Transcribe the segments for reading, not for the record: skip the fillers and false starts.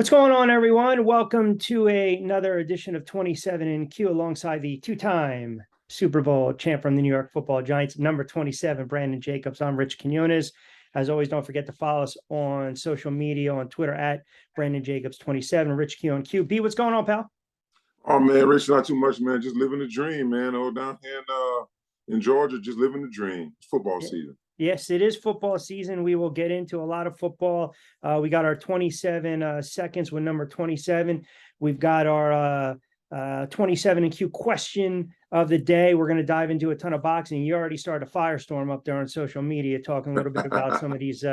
What's going on, everyone? Welcome to another edition of 27 in Q alongside the two-time Super Bowl champ from the New York Football Giants, number 27, Brandon Jacobs. I'm Rich Quinones. As always, don't forget to follow us on social media, on Twitter at Brandon Jacobs 27, Rich Q on Q. B, what's going on, pal? Oh man, Rich, not too much, man. Just living the dream, man. Oh, down here in Georgia, just living the dream. It's football season. Yes, it is football season. We will get into a lot of football. We got our 27 seconds with number 27. We've got our 27 and Q question of the day. We're going to dive into a ton of boxing. You already started a firestorm up there on social media talking a little bit about some of these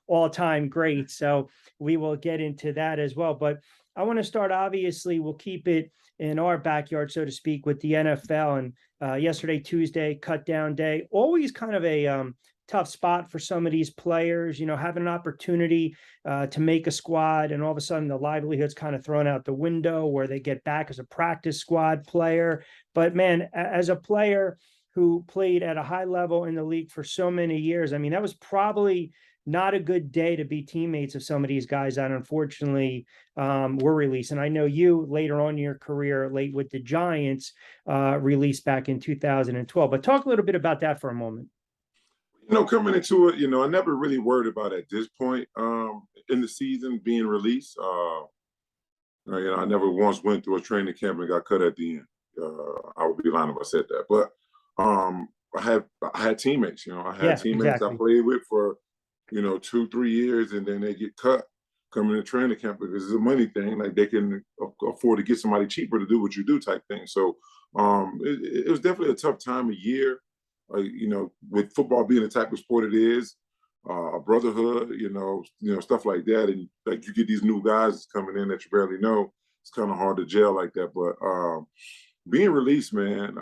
all-time greats. So we will get into that as well. But I want to start, obviously, we'll keep it in our backyard, so to speak, with the NFL. And yesterday, Tuesday, cut down day, always kind of a tough spot for some of these players, having an opportunity to make a squad, and all of a sudden the livelihood's kind of thrown out the window where they get back as a practice squad player. But man, as a player who played at a high level in the league for so many years, I mean, that was probably not a good day to be teammates of some of these guys that unfortunately were released. And I know you later on in your career, late with the Giants, released back in 2012. But talk a little bit about that for a moment. Coming into it, I never really worried about at this point in the season being released. I never once went through a training camp and got cut at the end. I would be lying if I said that. But I had teammates. I had teammates exactly. I played with for 2-3 years, and then they get cut coming to training camp because it's a money thing. Like they can afford to get somebody cheaper to do what you do, type thing. So it was definitely a tough time of year. With football being the type of sport it is, a brotherhood, stuff like that, and like you get these new guys coming in that you barely know. It's kind of hard to gel like that. But being released, man,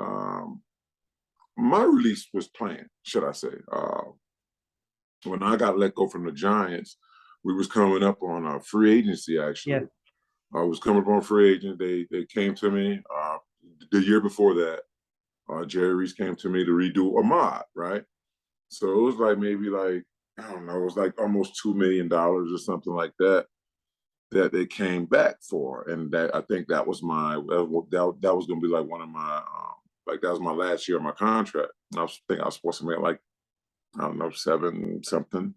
my release was planned, should I say? When I got let go from the Giants, we was coming up on a free agency. Actually, yeah. I was coming up on free agent. They came to me the year before that. Jerry Reese came to me to redo Ahmad, right? So it was like maybe I don't know, it was like almost $2 million or something like that they came back for, and that I think that was that was going to be like one of my that was my last year of my contract. And I was supposed to make like, I don't know, 7 something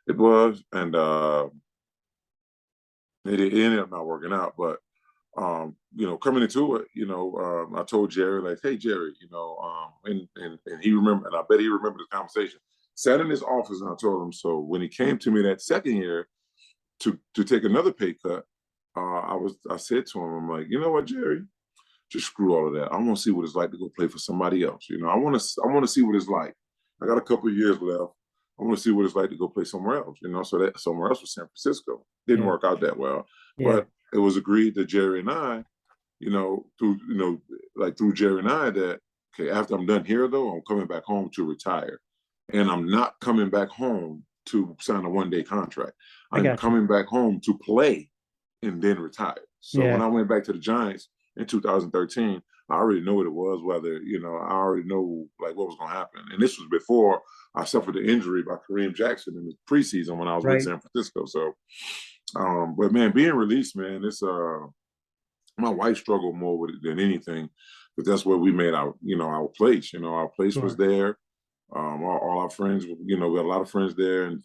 it was, and it ended up not working out, but. Coming into it, I told Jerry, like, hey, Jerry, and he remembered, and I bet he remembered the conversation. Sat in his office, and I told him, so when he came to me that second year to take another pay cut, I said to him, I'm like, you know what, Jerry, just screw all of that. I want to see what it's like to go play for somebody else. I want to see what it's like. I got a couple of years left. I want to see what it's like to go play somewhere else. So that somewhere else was San Francisco. Didn't work out that well, but it was agreed that Jerry and I, through Jerry and I, that, okay, after I'm done here, though, I'm coming back home to retire. And I'm not coming back home to sign a one-day contract. I'm coming back home to play and then retire. So when I went back to the Giants in 2013, I already know what it was, whether, I already know, what was going to happen. And this was before I suffered the injury by Kareem Jackson in the preseason when I was with San Francisco. So, but man, being released, man, it's my wife struggled more with it than anything, but that's where we made our place. Our place was there. All our friends, we had a lot of friends there, and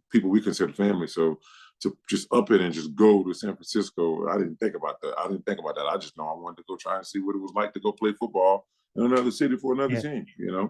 people we consider family. So to just up it and just go to San Francisco, I didn't think about that. I just know I wanted to go try and see what it was like to go play football in another city for another team.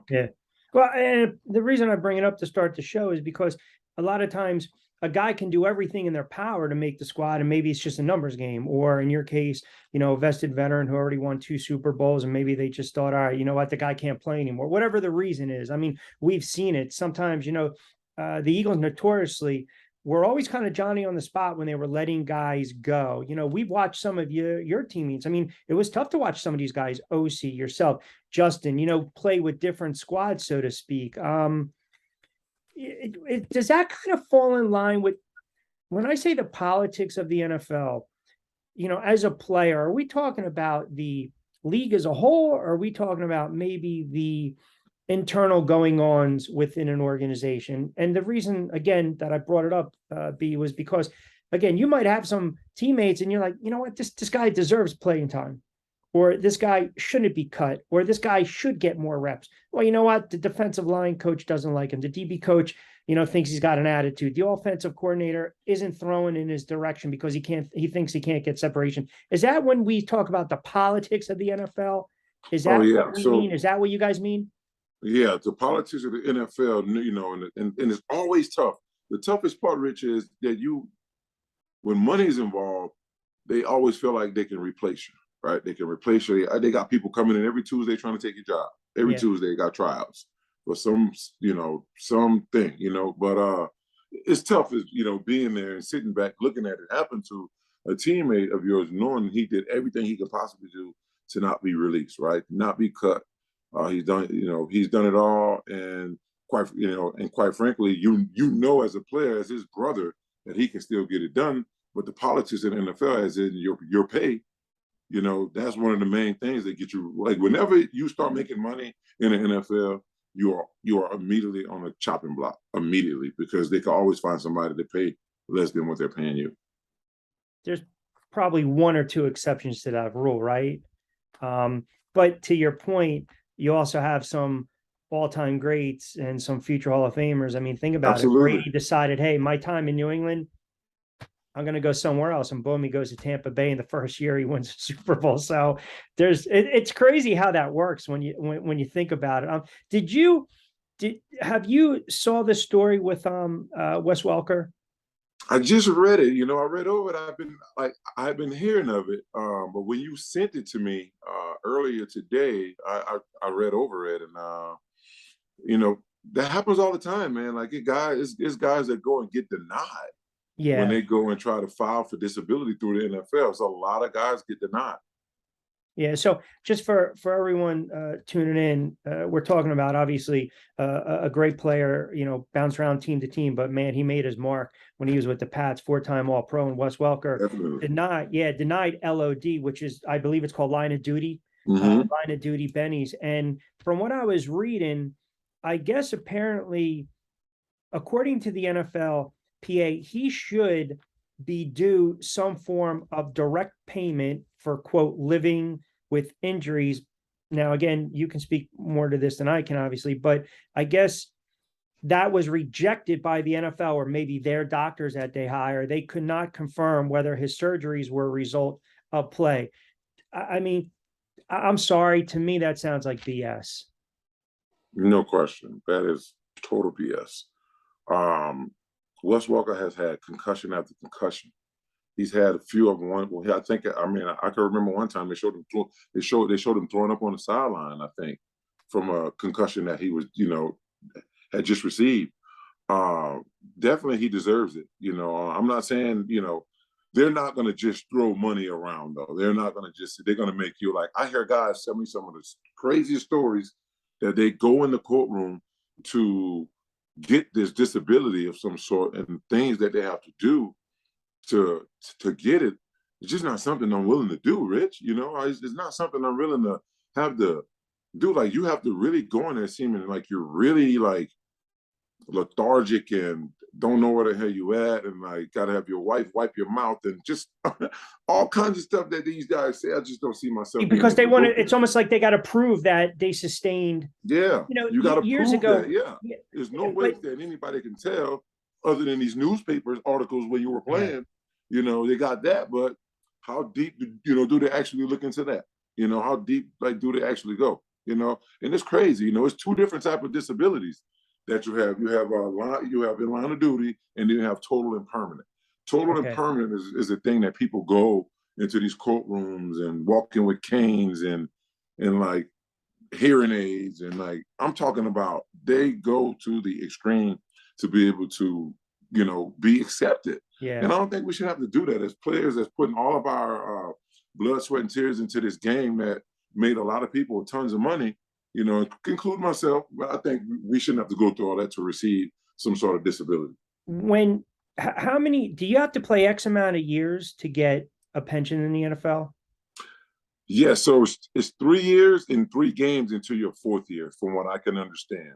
Yeah. Well, and the reason I bring it up to start the show is because a lot of times a guy can do everything in their power to make the squad, and maybe it's just a numbers game, or in your case, a vested veteran who already won 2 Super Bowls, and maybe they just thought, all right, you know what, the guy can't play anymore, whatever the reason is. I mean, we've seen it sometimes. The Eagles notoriously were always kind of Johnny on the spot when they were letting guys go. We've watched some of your teammates. I mean, it was tough to watch some of these guys, OC, yourself, Justin, play with different squads, so to speak. Does that kind of fall in line with when I say the politics of the NFL, as a player? Are we talking about the league as a whole, or are we talking about maybe the internal going-ons within an organization? And the reason, again, that I brought it up, B, was because again, you might have some teammates and you're like, you know what, this guy deserves playing time, or this guy shouldn't be cut, or this guy should get more reps. Well, you know what? The defensive line coach doesn't like him. The DB coach, thinks he's got an attitude. The offensive coordinator isn't throwing in his direction because he thinks he can't get separation. Is that when we talk about the politics of the NFL? Is Oh that yeah. what we mean? Is that what you guys mean? Yeah, the politics of the NFL, and it's always tough. The toughest part, Rich, is that when money is involved, they always feel like they can replace you, right? They can replace you. They got people coming in every Tuesday trying to take your job. Every Yeah. Tuesday, they got tryouts for something, But it's tough, being there and sitting back, looking at it happen to a teammate of yours, knowing he did everything he could possibly do to not be released, right? Not be cut. He's done it all, and quite frankly, as a player, as his brother, that he can still get it done. But the politics in the NFL, as in your pay, that's one of the main things that get you. Like whenever you start making money in the NFL, you are immediately on a chopping block immediately, because they can always find somebody to pay less than what they're paying you. There's probably one or two exceptions to that rule, right? But to your point, you also have some all-time greats and some future Hall of Famers. I mean, think about it. Absolutely. Brady decided, hey, my time in New England, I'm going to go somewhere else. And boom, he goes to Tampa Bay in the first year he wins the Super Bowl. So it's crazy how that works when you think about it. Have you saw the story with Wes Welker? I just read it. I read over it. I've been hearing of it. But when you sent it to me earlier today, I read over it, and that happens all the time, man. Like it's guys that go and get denied when they go and try to file for disability through the NFL. So a lot of guys get denied. Yeah. So just for everyone tuning in, we're talking about obviously a great player, bounce around team to team, but man, he made his mark when he was with the Pats, 4-time All-Pro, and Wes Welker Definitely. denied LOD, which is, I believe it's called line of duty, line of duty bennies. And from what I was reading, I guess apparently, according to the NFL PA, he should be due some form of direct payment for, quote, living with injuries. Now, again, you can speak more to this than I can, obviously, but I guess that was rejected by the NFL, or maybe their doctors that they hire. They could not confirm whether his surgeries were a result of play. I mean, I'm sorry. To me, that sounds like BS. No question. That is total BS. Wes Welker has had concussion after concussion. He's had a few of them. I can remember one time they showed him throwing up on the sideline, I think, from a concussion that he was, had just received. Definitely he deserves it. I'm not saying, they're not going to just throw money around, though. They're not going to they're going to make you like, I hear guys tell me some of the craziest stories that they go in the courtroom to get this disability of some sort, and things that they have to do to get it. It's just not something I'm willing to do, Rich. It's not something I'm willing to have to do. Like, you have to really go in there seeming like you're really like lethargic and don't know where the hell you at, and like gotta have your wife wipe your mouth, and just all kinds of stuff that these guys say. I just don't see myself, because they want to. It's almost like they got to prove that they sustained. Yeah, you got to years prove ago. that. Yeah, there's no way that anybody can tell, other than these newspapers articles when you were playing. They got that, but how deep do they actually look into that? How deep do they actually go? And it's crazy. It's two different types of disabilities that you have. You have in line of duty, and then you have total and permanent. Total and permanent is a thing that people go into these courtrooms and walking with canes and like hearing aids, and like I'm talking about, they go to the extreme to be able to be accepted. And I don't think we should have to do that as players that's putting all of our blood, sweat, and tears into this game that made a lot of people tons of money, include myself. But I think we shouldn't have to go through all that to receive some sort of disability. How many do you have to play X amount of years to get a pension in the NFL? Yeah, so it's 3 years and 3 games into your 4th year, from what I can understand.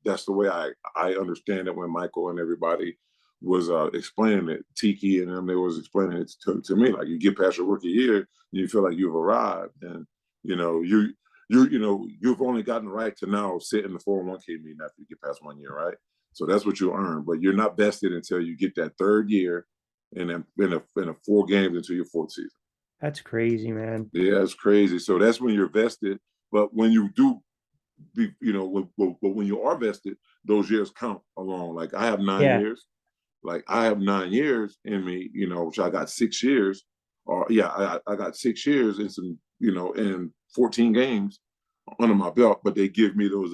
That's the way I understand it when Michael and everybody was explaining it. Tiki and them, they was explaining it to me. Like, you get past your rookie year, and you feel like you've arrived, and you've only gotten the right to now sit in the 401k meeting after you get past 1 year, right? So that's what you earn, but you're not vested until you get that third year, and then in a 4 games into your fourth season. That's crazy, man. Yeah, it's crazy. So that's when you're vested. But when you do, when you are vested, those years count along. Like, I have 9 years. Like, I have 9 years in me, which I got 6 years. Or I got 6 years in some, and 14 games under my belt. But they give me those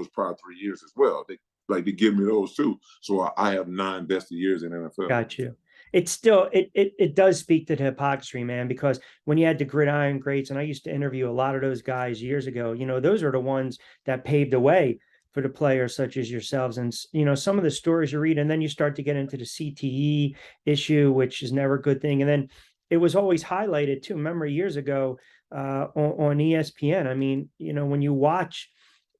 prior 3 years as well. They give me those too. So I have 9 vested years in NFL. Got you. It's still it does speak to the hypocrisy, man, because when you had the gridiron greats, and I used to interview a lot of those guys years ago, those are the ones that paved the way for the players such as yourselves. And some of the stories you read, and then you start to get into the CTE issue, which is never a good thing. And then it was always highlighted too. Remember years ago on ESPN. I mean, when you watch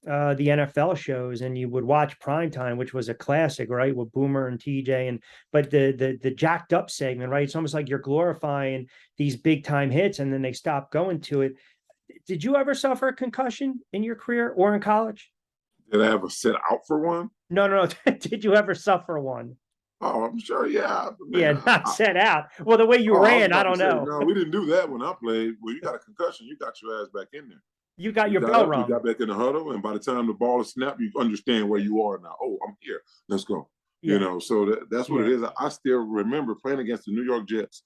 the NFL shows, and you would watch Primetime, which was a classic, right, with Boomer and TJ, but the jacked up segment, right? It's almost like you're glorifying these big time hits, and then they stop going to it. Did you ever suffer a concussion in your career or in college? Did I ever sit out for one? No. Did you ever suffer one? Oh, I'm sure. Yeah. Man, yeah, not set out. Well, the way you ran, I don't know. No, we didn't do that when I played. Well, you got a concussion, you got your ass back in there. You got your bell rung. You got back in the huddle, and by the time the ball is snapped, you understand where you are now. Oh, I'm here. Let's go. Yeah. So that's what it is. I still remember playing against the New York Jets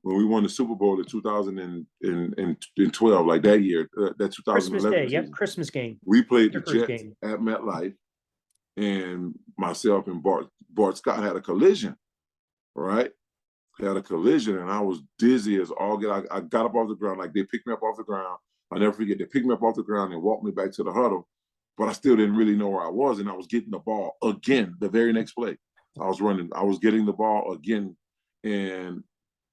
when we won the Super Bowl in 2012, like that year, that 2011 Christmas Day, season. Christmas game. We played the Jets at MetLife, and myself and Bart Scott had a collision, right? Had a collision, and I was dizzy as all get. I got up off the ground, like they picked me up off the ground. I'll never forget, they picked me up off the ground and walked me back to the huddle, but I still didn't really know where I was, and I was getting the ball again the very next play. I was getting the ball again, and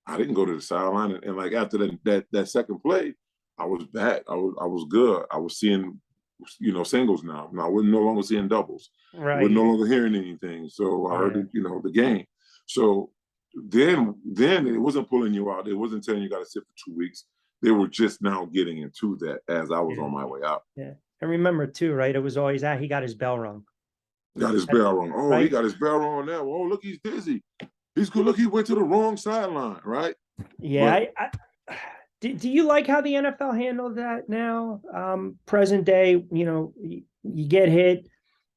I didn't go to the sideline. And like after that second play, I was back. I was good. I was seeing, singles now. I wasn't no longer seeing doubles. Right. I was no longer hearing anything. So I heard, the game. So then it wasn't pulling you out. It wasn't telling you got to sit for 2 weeks. They were just now getting into that as I was on my way out. Yeah. And remember too, right? It was always he got his bell rung. Got his bell rung. Oh, right? He got his bell rung on that. Oh, look, he's dizzy. He's good. Look, he went to the wrong sideline, right? Yeah. Do you like how the NFL handled that now? Present day, you get hit,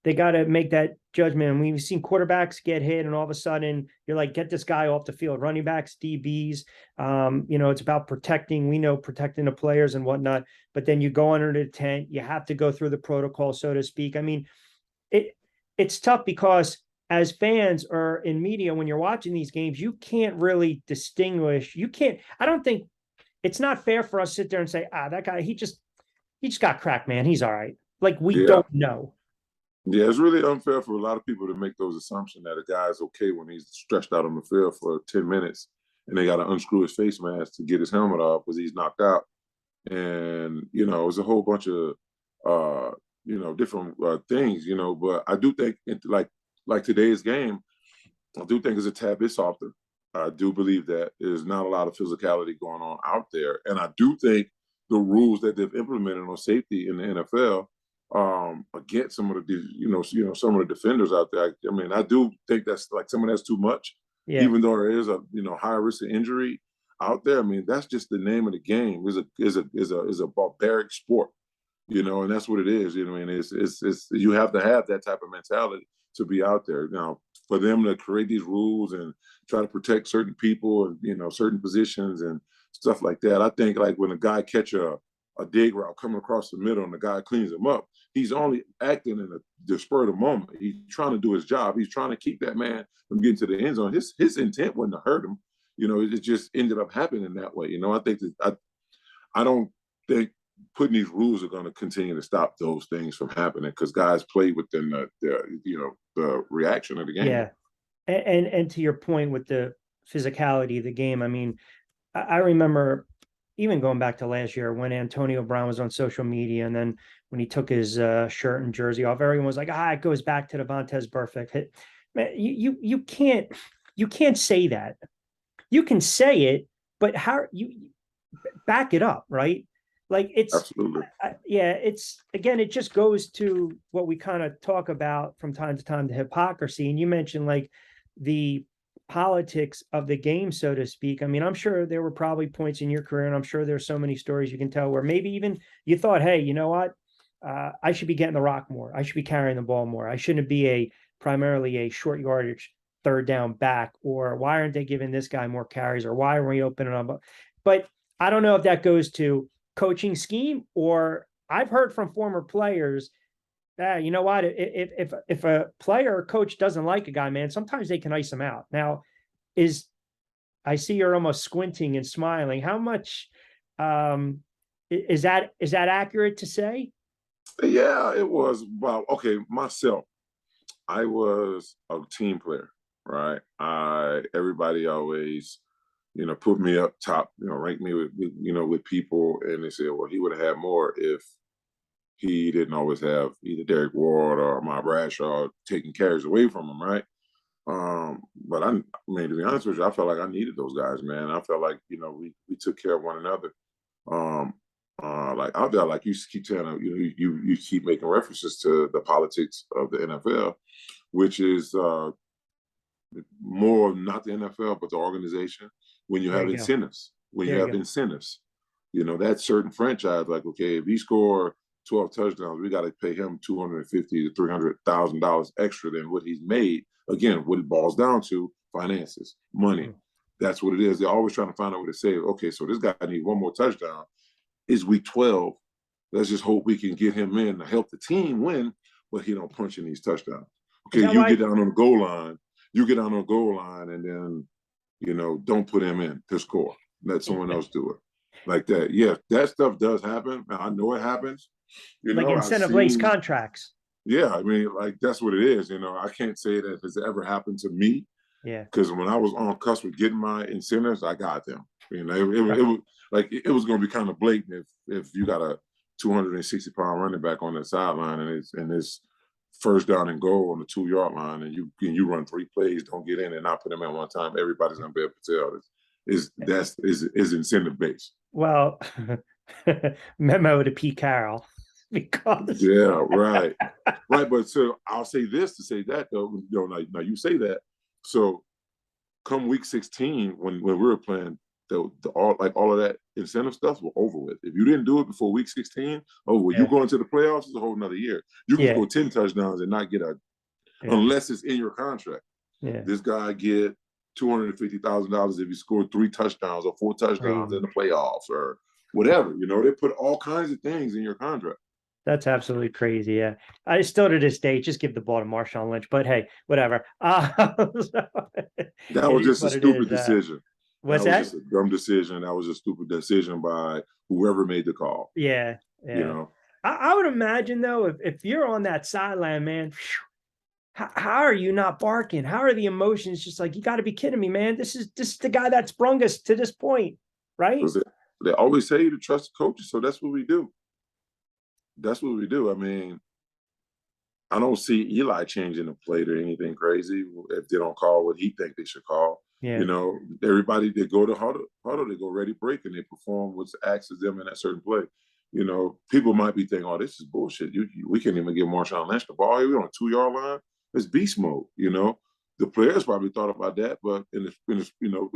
they got to make that judgment. And we've seen quarterbacks get hit, and all of a sudden you're like, get this guy off the field. Running backs, DBs, it's about protecting the players and whatnot. But then you go under the tent, you have to go through the protocol, so to speak. I mean, it's tough because as fans or in media, when you're watching these games, you can't really distinguish. I don't think it's not fair for us to sit there and say, that guy, he just got cracked, man. He's all right. Like, we don't know. Yeah, it's really unfair for a lot of people to make those assumptions that a guy's okay when he's stretched out on the field for 10 minutes and they got to unscrew his face mask to get his helmet off because he's knocked out. And, it was a whole bunch of, different things, but I do think, like today's game, I do think it's a tad bit softer. I do believe that there's not a lot of physicality going on out there. And I do think the rules that they've implemented on safety in the NFL against some of the, some of the defenders out there. I mean, I do think that's like some of that's too much, even though there is a, high risk of injury out there. I mean, that's just the name of the game. Is a barbaric sport, and that's what it is. I mean, it's you have to have that type of mentality to be out there. Now, for them to create these rules and try to protect certain people and, certain positions and stuff like that. I think like when a guy catch a dig route coming across the middle and the guy cleans him up, he's only acting in the spur of the moment. He's trying to do his job. He's trying to keep that man from getting to the end zone. His intent wasn't to hurt him. It just ended up happening that way. I think that I don't think putting these rules are going to continue to stop those things from happening because guys play within the reaction of the game. Yeah. And to your point with the physicality of the game, I mean, I remember even going back to last year when Antonio Brown was on social media, and then when he took his shirt and jersey off, everyone was like, it goes back to the Vontaze Burfict hit. Man, you can't say that. You can say it, but how you back it up, right? Like Absolutely. yeah, it's again, it just goes to what we kind of talk about from time to time, the hypocrisy. And you mentioned like the politics of the game, so to speak. I mean, I'm sure there were probably points in your career, and I'm sure there's so many stories you can tell where maybe even you thought, hey, you know what? I should be getting the rock more. I should be carrying the ball more. I shouldn't be a primarily a short yardage third down back, or why aren't they giving this guy more carries, or why are we opening up? But I don't know if that goes to coaching scheme, or I've heard from former players that, you know what, if a player or coach doesn't like a guy, man, sometimes they can ice him out. Now, is I see you're almost squinting and smiling. How much is that accurate to say? Yeah, it was. Well, okay, myself, I was a team player, right? Everybody always, put me up top, rank me with people, and they said, well, he would have had more if he didn't always have either Derek Ward or my Bradshaw taking carries away from him, right? But I mean, to be honest with you, I felt like I needed those guys, man. I felt like, we took care of one another. Um, like out there, like you keep telling, you keep making references to the politics of the NFL, which is more not the NFL, but the organization. When you There have you go. incentives, There you go. that certain franchise, like, okay, if he score 12 touchdowns, we got to pay him 250 to $300,000 extra than what he's made. Again, what it boils down to, finances, money. Mm. That's what it is. They're always trying to find out what to say. Okay, so this guy needs one more touchdown. It's week 12. Let's just hope we can get him in to help the team win, but he don't punch in these touchdowns. Is Okay, that you why? get down on the goal line. You get down on the goal line, and then don't put him in to score. Let someone else do it like that. Yeah, that stuff does happen. I know it happens. Like I've incentive lace seen. contracts? Yeah, I mean, like that's what it is. I can't say that it's ever happened to me Yeah. because when I was on cusp of getting my incentives, I got them. It was like it was going to be kind of blatant if you got a 260-pound running back on the sideline and it's first down and goal on the 2-yard line, and you run 3 plays, don't get in and not put them in one time. Everybody's going to be able to tell is incentive based. Well, memo to Pete Carroll because Yeah, right, right. But so I'll say this to say that though. Now you say that. So come week 16, when we were playing, all of that incentive stuff were over with. If you didn't do it before week 16, you yeah, go into the playoffs, it's a whole nother year. You can yeah, score 10 touchdowns and not get yeah, unless it's in your contract. yeah. This guy get $250,000 if he scored 3 touchdowns or 4 touchdowns in Crazy. the playoffs or whatever. They put all kinds of things in your contract. That's absolutely crazy. Yeah. I still to this day just give the ball to Marshawn Lynch, but hey, whatever. So, That it was is just a what it stupid is. decision. What's That was that? just a dumb decision. That was a stupid decision by whoever made the call. Yeah. You Yeah. know, I would imagine though, if you're on that sideline, man, how are you not barking? How are the emotions just like, you got to be kidding me, man? This is the guy that sprung us to this point, right? because they always say you to trust the coaches, so that's what we do. That's what we do. I mean, I don't see Eli changing the plate or anything crazy if they don't call what he think they should call. Yeah. Everybody they go to huddle, they go ready break and they perform what's asked of them in that certain play. People might be thinking, "Oh, this is bullshit. We can't even give Marshawn Lynch the ball. We're on a 2-yard line. It's beast mode." The players probably thought about that, but in the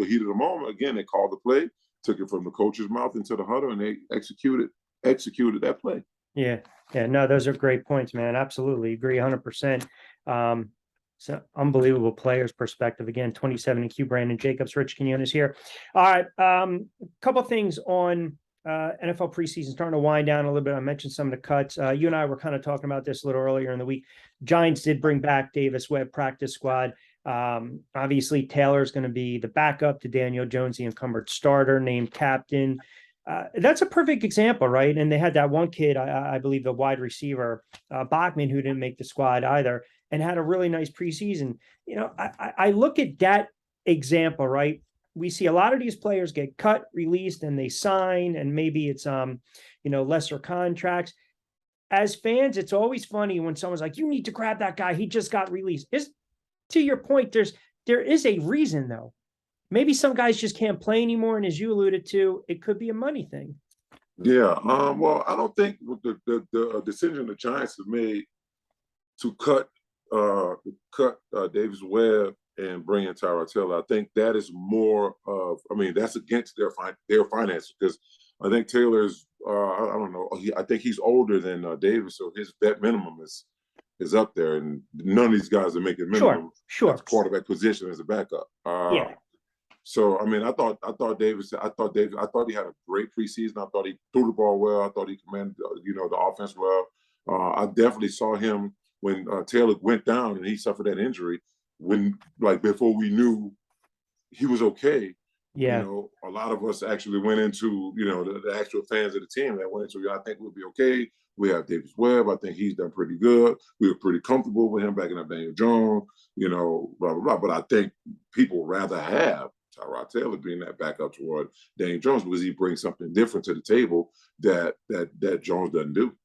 heat of the moment, again, they called the play, took it from the coach's mouth into the huddle, and they executed that play. Yeah. Yeah. No, those are great points, man. Absolutely agree 100%. So unbelievable players perspective. Again, 27 EQ, Brandon Jacobs, Rich Quinones here. All right. A couple things on NFL preseason starting to wind down a little bit. I mentioned some of the cuts. You and I were kind of talking about this a little earlier in the week. Giants did bring back Davis Webb practice squad. Obviously, Taylor's going to be the backup to Daniel Jones, the encumbered starter, named captain. That's a perfect example, right? And they had that one kid, I believe, the wide receiver, Bachman, who didn't make the squad either, and had a really nice preseason. I look at that example, right? We see a lot of these players get cut, released, and they sign, and maybe it's lesser contracts. As fans, it's always funny when someone's like, "You need to grab that guy. He just got released." to your point, there is a reason though. Maybe some guys just can't play anymore, and as you alluded to, it could be a money thing. Yeah. Well, I don't think with the decision the Giants have made to cut Davis Webb and bring in Tyrod Taylor, I think that is more of. I mean, that's against their finances because I think Taylor's. I don't know. I think he's older than Davis, so his vet minimum is up there, and none of these guys are making minimum Sure. at the quarterback position as a backup. Yeah. So I mean, I thought Davis. I thought he had a great preseason. I thought he threw the ball well. I thought he commanded the offense well. I definitely saw him when Taylor went down and he suffered that injury. When before we knew he was okay. Yeah. A lot of us actually went into the actual fans of the team that went into. I think we'll be okay. We have Davis Webb. I think he's done pretty good. We were pretty comfortable with him backing up Daniel Jones. Blah blah blah. But I think people rather have Tyrod Taylor being that backup toward Daniel Jones because he brings something different to the table that Jones doesn't do.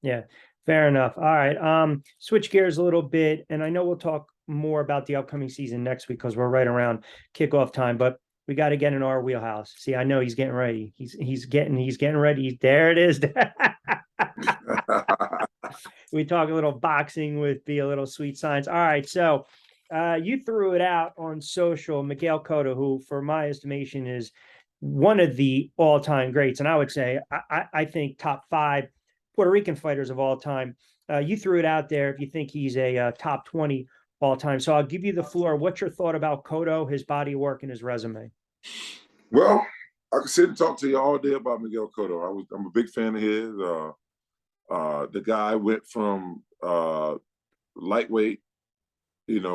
Yeah. Fair enough. All right. Switch gears a little bit, and I know we'll talk more about the upcoming season next week because we're right around kickoff time, but we got to get in our wheelhouse. See, I know he's getting ready. He's getting ready. There it is. We talk a little boxing with Be a Little Sweet Science. All right. So you threw it out on social, Miguel Cotto, who, for my estimation, is one of the all-time greats. And I would say, I think top 5 Puerto Rican fighters of all time. You threw it out there if you think he's a top 20 all time. So I'll give you the floor. What's your thought about Cotto, his body of work, and his resume? Well, I could sit and talk to you all day about Miguel Cotto. I'm a big fan of his. The guy went from lightweight, and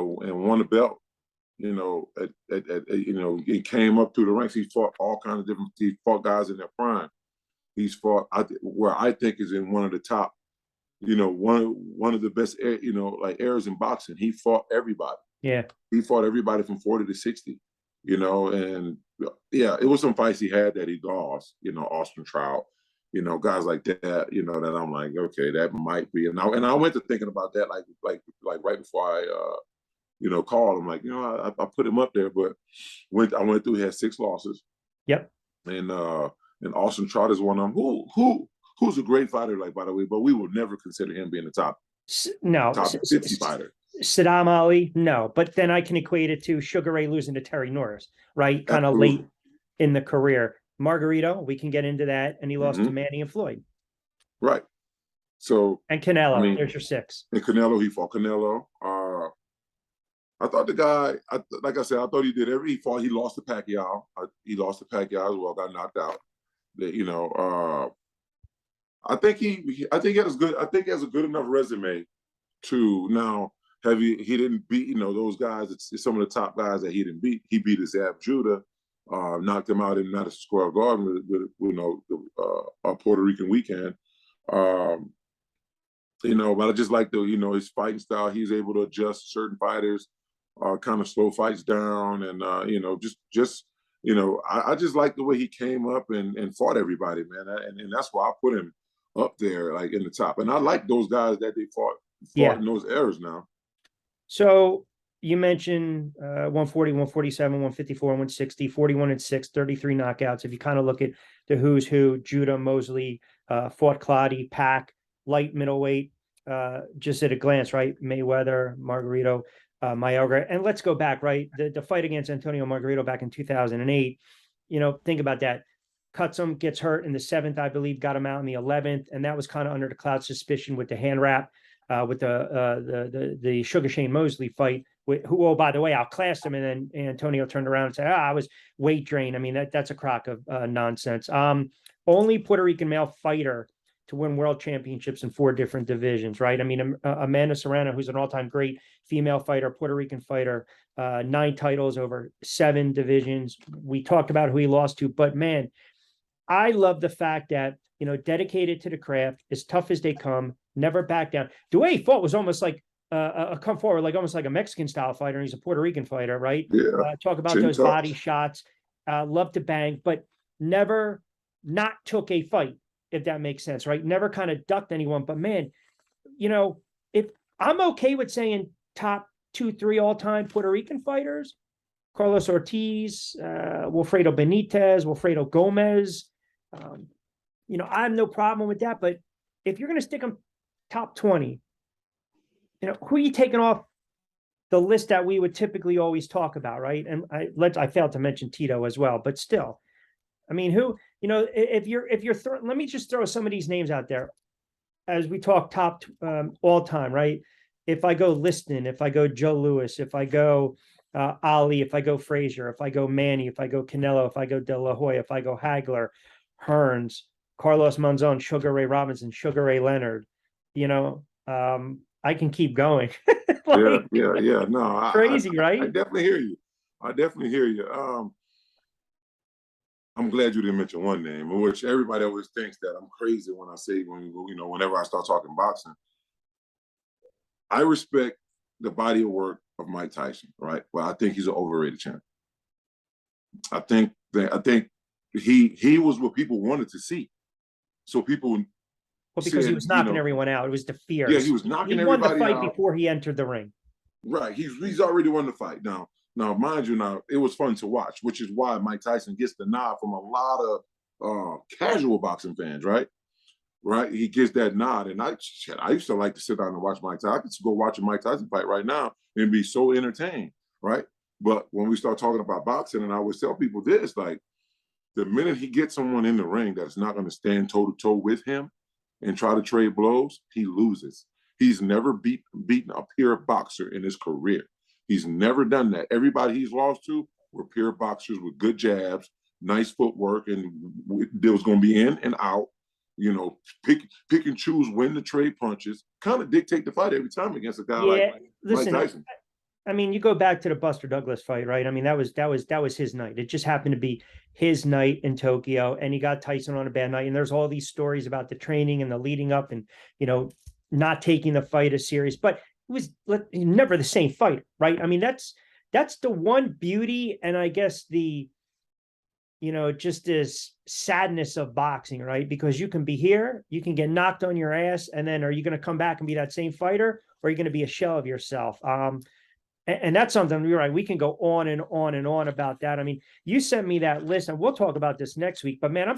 won a belt. He came up through the ranks. He fought all kinds of different. He fought guys in their prime. He's fought where I think is in one of the top. One of the best. Eras in boxing. He fought everybody. Yeah. He fought everybody from 40 to 60. And yeah, it was some fights he had that he lost. Austin Trout. Guys like that. That I'm like, okay, that might be. And I went to thinking about that like right before I called him. Like, I put him up there, but I went through. He had 6 losses. Yep. And Austin Trout is one of them. Who's a great fighter, by the way, but we will never consider him being the top 50 fighter. Saddam Ali, no. But then I can equate it to Sugar Ray losing to Terry Norris, right? Kind of late in the career. Margarito, we can get into that, and he lost to Manny and Floyd. Right. So and Canelo, there's your 6. And Canelo, he fought Canelo. I thought the guy, like I said, I thought he did he fought. He lost to Pacquiao. He lost to Pacquiao as well. Got knocked out. I think he has good. I think he has a good enough resume to now have he didn't beat those guys. It's some of the top guys that he didn't beat. He beat Zab Judah, knocked him out in Madison Square Garden with a Puerto Rican weekend. But I just like his fighting style. He's able to adjust certain fighters, kind of slow fights down, and I just like the way he came up and fought everybody, man. And that's why I put him up there, in the top. And I like those guys that they fought in those eras now. So you mentioned 140, 147, 154, 160, 41-6, 33 knockouts. If you kind of look at the who's who, Judah, Mosley, fought Clottey, Pack, light middleweight, just at a glance, right? Mayweather, Margarito, Mayorga. And let's go back, right? The fight against Antonio Margarito back in 2008, think about that. Cuts him, gets hurt in the 7th, I believe, got him out in the 11th. And that was kind of under the cloud suspicion with the hand wrap, with the Sugar Shane Mosley fight, who, oh, by the way, outclassed him. And then Antonio turned around and said, I was weight drained. I mean, that's a crock of nonsense. Only Puerto Rican male fighter to win world championships in 4 different divisions, right? I mean, Amanda Serrano, who's an all-time great female fighter, Puerto Rican fighter, 9 titles over 7 divisions. We talked about who he lost to, but man, I love the fact that, dedicated to the craft, as tough as they come, never back down. The way he fought was almost like a come forward, almost like a Mexican style fighter. And he's a Puerto Rican fighter, right? Yeah. Talk about those body shots, love to bang, but never not took a fight, if that makes sense, right? Never kind of ducked anyone. But man, if I'm okay with saying top 3 all-time Puerto Rican fighters: Carlos Ortiz, Wilfredo Benitez, Wilfredo Gomez. I have no problem with that. But if you're going to stick them top 20, who are you taking off the list that we would typically always talk about, right? And I failed to mention Tito as well, but still, I mean, who, if you're let me just throw some of these names out there as we talk top all time, right? If I go Liston, if I go Joe Louis, if I go Ali, if I go Frazier, if I go Manny, if I go Canelo, if I go De La Hoya, if I go Hagler, Hearns, Carlos Monzon, Sugar Ray Robinson, Sugar Ray Leonard, I can keep going. Yeah. No, crazy, right? I definitely hear you. I'm glad you didn't mention one name, which everybody always thinks that I'm crazy when I say whenever I start talking boxing. I respect the body of work of Mike Tyson, right? But I think he's an overrated champion. I think he was what people wanted to see. So people. Well, because he was knocking everyone out. It was the fear. Yeah, he was knocking everybody out. He won the fight out before he entered the ring. Right. He's already won the fight. Now, mind you, it was fun to watch, which is why Mike Tyson gets the nod from a lot of casual boxing fans, right? Right. He gets that nod. And I used to like to sit down and watch Mike Tyson. I could go watch a Mike Tyson fight right now and be so entertained, right? But when we start talking about boxing, and I always tell people this, like, the minute he gets someone in the ring that's not going to stand toe-to-toe with him and try to trade blows, he loses. He's never beaten a peer boxer in his career. He's never done that. Everybody he's lost to were peer boxers with good jabs, nice footwork, and there was going to be in and out. Pick and choose when to trade punches. Kind of dictate the fight every time against a guy like Mike Tyson. I mean, you go back to the Buster Douglas fight, right? I mean, that was his night. It just happened to be his night in Tokyo, and he got Tyson on a bad night. And there's all these stories about the training and the leading up, and not taking the fight as serious. But it was never the same fight, right? I mean, that's the one beauty, and I guess the just this sadness of boxing, right? Because you can be here, you can get knocked on your ass, and then are you going to come back and be that same fighter, or are you going to be a shell of yourself? And that's something, you're right, we can go on and on and on about that. I mean, you sent me that list, and we'll talk about this next week. But man,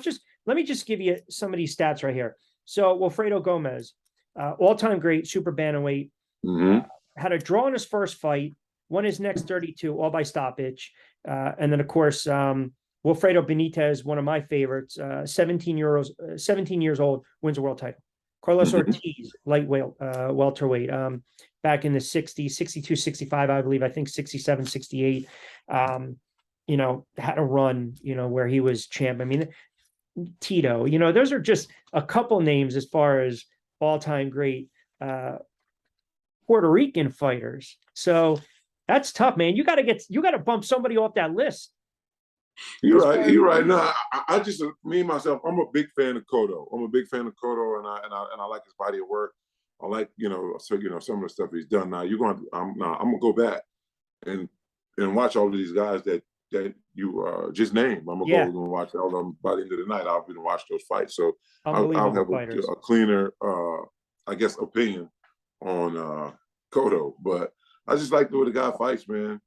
let me just give you some of these stats right here. So Wilfredo Gomez, all-time great, super bantamweight, had a draw in his first fight, won his next 32, all by stoppage. And then, of course, Wilfredo Benitez, one of my favorites, 17 years old, wins a world title. Carlos Ortiz, lightweight, welterweight, back in the 60s, 62, 65, I believe, I think 67, 68, had a run, where he was champ. I mean, Tito, those are just a couple names as far as all-time great Puerto Rican fighters. So that's tough, man. You got to bump somebody off that list. You're right. No, I just, me myself, I'm a big fan of Cotto. And I like his body of work. I like, some of the stuff he's done. Now I'm gonna go back and watch all of these guys that you just named. I'm gonna go and watch all of them by the end of the night. I'll be to watch those fights. So I'll have a cleaner, I guess, opinion on Cotto. But I just like the way the guy fights, man.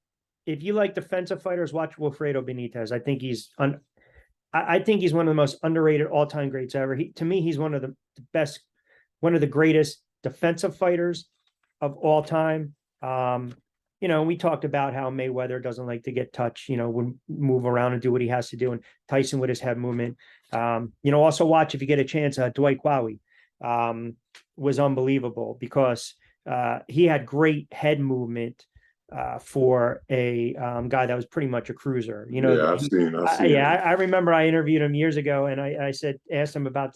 If you like defensive fighters, watch Wilfredo Benitez. I think he's one of the most underrated all-time greats ever. To me, he's one of the best, one of the greatest defensive fighters of all time. We talked about how Mayweather doesn't like to get touched, would move around and do what he has to do. And Tyson with his head movement. Also watch, if you get a chance, Dwight Cowie was unbelievable because he had great head movement for a guy that was pretty much a cruiser. I've seen. I remember I interviewed him years ago, and I asked him about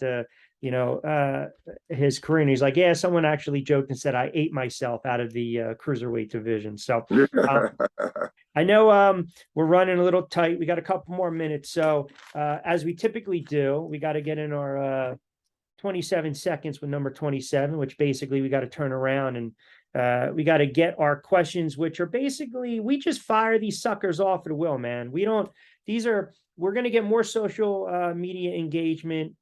his career, and he's like, yeah, someone actually joked and said I ate myself out of the cruiserweight division. So I know we're running a little tight. We got a couple more minutes. So as we typically do, we got to get in our 27 seconds with number 27, which basically we got to turn around and we got to get our questions, which are basically, we just fire these suckers off at will, man. We're going to get more social media engagement.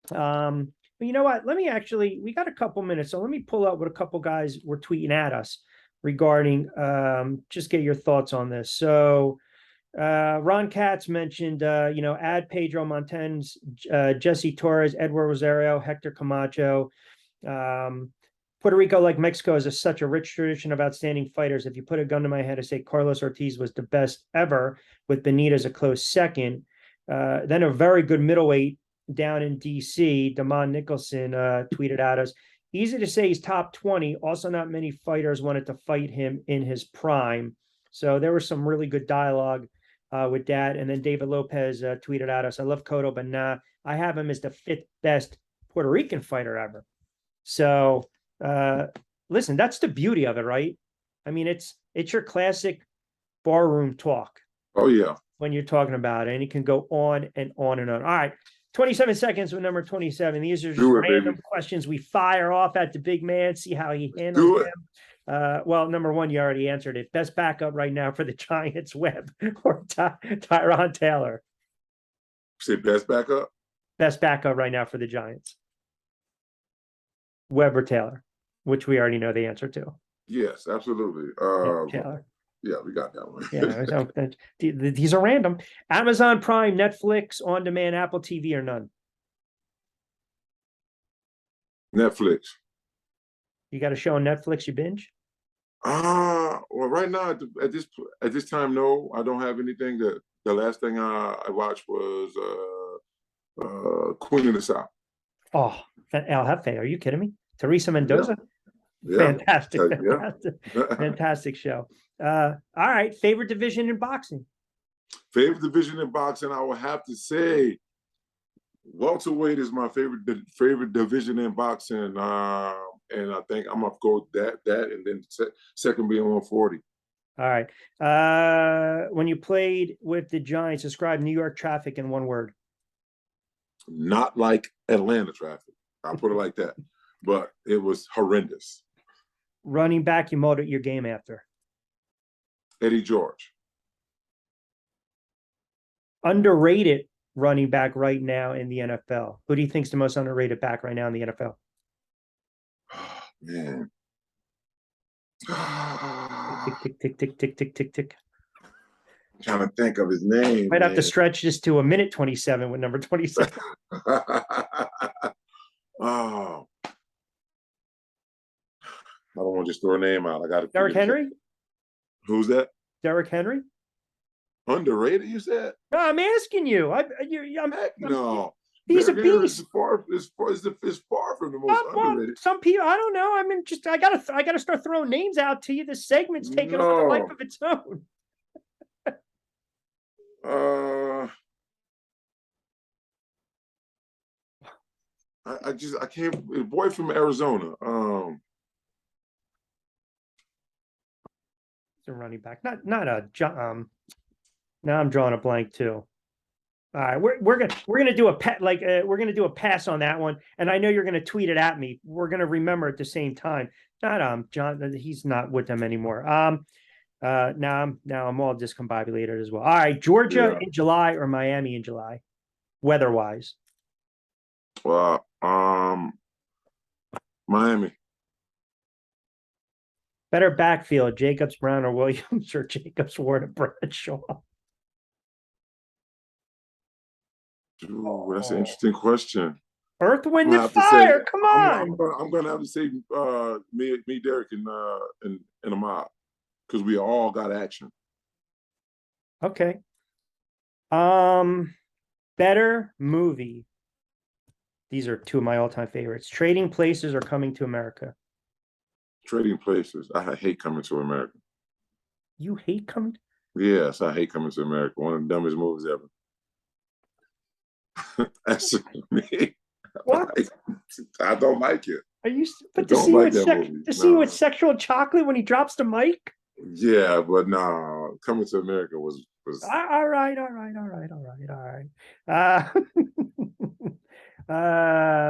But you know what? We got a couple minutes. So let me pull up what a couple guys were tweeting at us. regarding just get your thoughts on this. So Ron Katz mentioned add Pedro Martinez, Jesse Torres, Edward Rosario, Hector Camacho. Puerto Rico, like Mexico, is such a rich tradition of outstanding fighters. If you put a gun to my head, I say Carlos Ortiz was the best ever, with Benitez a close second. Then a very good middleweight down in DC, Damon Nicholson tweeted at us. Easy to say he's top 20. Also, not many fighters wanted to fight him in his prime. So there was some really good dialogue with that. And then David Lopez tweeted at us, I love Cotto, but nah, I have him as the 5th best Puerto Rican fighter ever. So listen, that's the beauty of it, right? I mean, it's your classic barroom talk. Oh, yeah. When you're talking about it, and it can go on and on and on. All right. 27 seconds with number 27. These are just random questions we fire off at the big man, see how he handles them. Well, number one, you already answered it. Best backup right now for the Giants, Webb or Tyron Taylor? Say best backup? Best backup right now for the Giants. Webb or Taylor, which we already know the answer to. Yes, absolutely. Taylor. Yeah, we got that one. Yeah, these are random. Amazon Prime, Netflix, On Demand, Apple TV, or none? Netflix. You got a show on Netflix you binge? Well, right now at this time, no, I don't have anything. The last thing I watched was Queen of the South. Oh, El Jefe, are you kidding me? Teresa Mendoza? Yeah. Fantastic, yeah. Fantastic show. All right, favorite division in boxing? Favorite division in boxing, I would have to say welterweight is my favorite division in boxing, and I think I'm gonna go that, and then second being 140. All right. When you played with the Giants, describe New York traffic in one word. Not like Atlanta traffic. I'll put it like that. But it was horrendous. Running back you molded your game after? Eddie George. Underrated running back right now in the NFL. Who do you think is the most underrated back right now in the NFL? Oh, man. Tick, tick, tick, tick, tick, tick, tick. I'm trying to think of his name. Might have to stretch this to a minute 27 with number 27. Oh. I don't want to just throw a name out. I got to. Derrick Henry? Who's that? Derrick Henry? Underrated, you said? No, I'm asking you. No. He's a beast. Is far from the most underrated. Some people, I don't know. I mean, just I gotta start throwing names out to you. This segment's taking on a life of its own. I can't. Boy from Arizona. It's a running back, not a now I'm drawing a blank too. All right, we're gonna do we're gonna do a pass on that one, and I know you're gonna tweet it at me. We're gonna remember at the same time. Not John, he's not with them anymore. Now I'm all discombobulated as well. All right, Georgia in July or Miami in July, weather wise. Well, Miami. Better backfield, Jacobs, Brown, or Williams, or Jacobs, Ward, or Bradshaw? Ooh, that's an interesting question. Earth, Wind, and Fire. Come on. I'm going to have to say me, Derek, and Ahmad, because we all got action. Okay. Better movie. These are two of my all-time favorites. Trading Places or Coming to America? Trading Places. I hate Coming to America. You hate Coming? Yes, I hate Coming to America. One of the dumbest movies ever. That's me. What? I don't like it. Are you? But to see you with sexual chocolate when he drops the mic? Yeah, but no, Coming to America was. All right.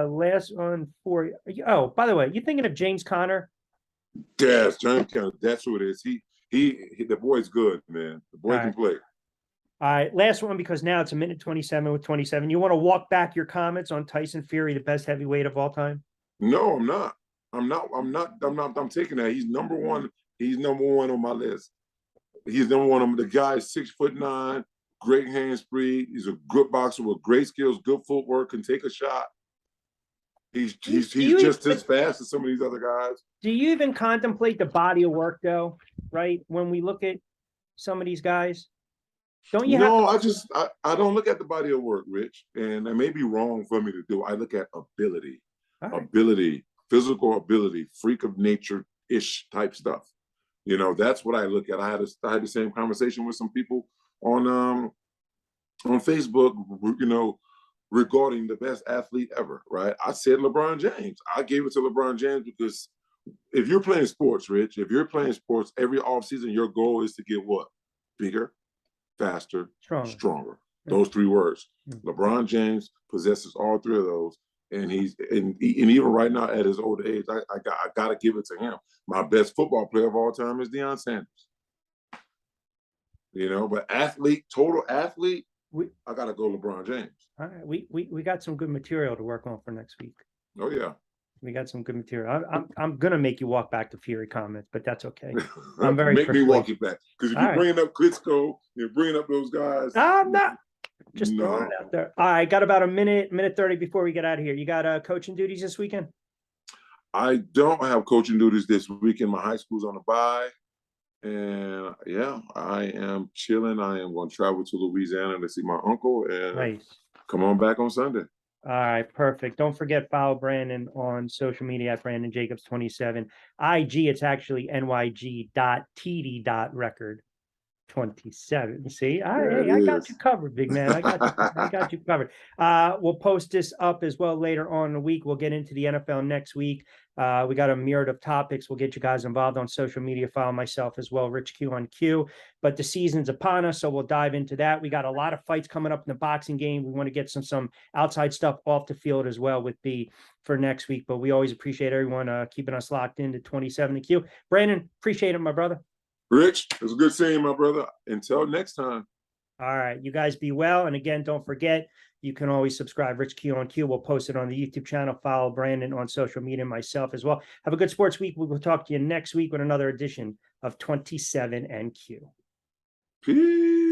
Last one for you. Oh, by the way, you thinking of James Conner? Yes, James Conner. That's who it is. He the boy's good, man. The boy can play. All right, last one, because now it's a minute 27 with 27. You want to walk back your comments on Tyson Fury, the best heavyweight of all time? No, I'm not. I'm taking that. He's number one He's number one on my list. He's number one on the guy is 6'9", great hand speed. He's a good boxer with great skills, good footwork, can take a shot. He's just as fast as some of these other guys. Do you even contemplate the body of work though? Right, when we look at some of these guys, don't you? No, I don't look at the body of work, Rich, and it may be wrong for me to do. I look at ability, ability, physical ability, freak of nature ish type stuff. You know, that's what I look at. I had the same conversation with some people on Facebook, you know, regarding the best athlete ever, right? I said LeBron James. I gave it to LeBron James because if you're playing sports, Rich, if you're playing sports every offseason, your goal is to get what? Bigger, faster, stronger. Those three words. LeBron James possesses all three of those. And even right now at his older age, I got to give it to him. My best football player of all time is Deion Sanders. You know, but total athlete, I got to go LeBron James. All right, we got some good material to work on for next week. Oh yeah, we got some good material. I'm gonna make you walk back to Fury comments, but that's okay. I'm very make me walk it back because if you're bringing up Klitschko, you're bringing up those guys. I'm not. Just throwing it out there. All right, got about a minute 30 before we get out of here. You got coaching duties this weekend? I don't have coaching duties this weekend. My high school's on a bye. And yeah, I am chilling. I am going to travel to Louisiana to see my uncle and come on back on Sunday. All right, perfect. Don't forget, follow Brandon on social media at Brandon Jacobs 27. IG, it's actually nyg.td.record. 27. See, I got you covered, big man. I got you covered. We'll post this up as well later on in the week. We'll get into the NFL next week. We got a myriad of topics. We'll get you guys involved on social media. Follow myself as well, Rich Q on Q. But the season's upon us, so we'll dive into that. We got a lot of fights coming up in the boxing game. We want to get some outside stuff off the field as well with B for next week. But we always appreciate everyone keeping us locked into 27 the Q. Brandon, appreciate it, my brother. Rich, it was good seeing you, my brother. Until next time. All right. You guys be well. And again, don't forget, you can always subscribe. Rich Q on Q. We'll post it on the YouTube channel. Follow Brandon on social media, myself as well. Have a good sports week. We will talk to you next week with another edition of 27 and Q. Peace.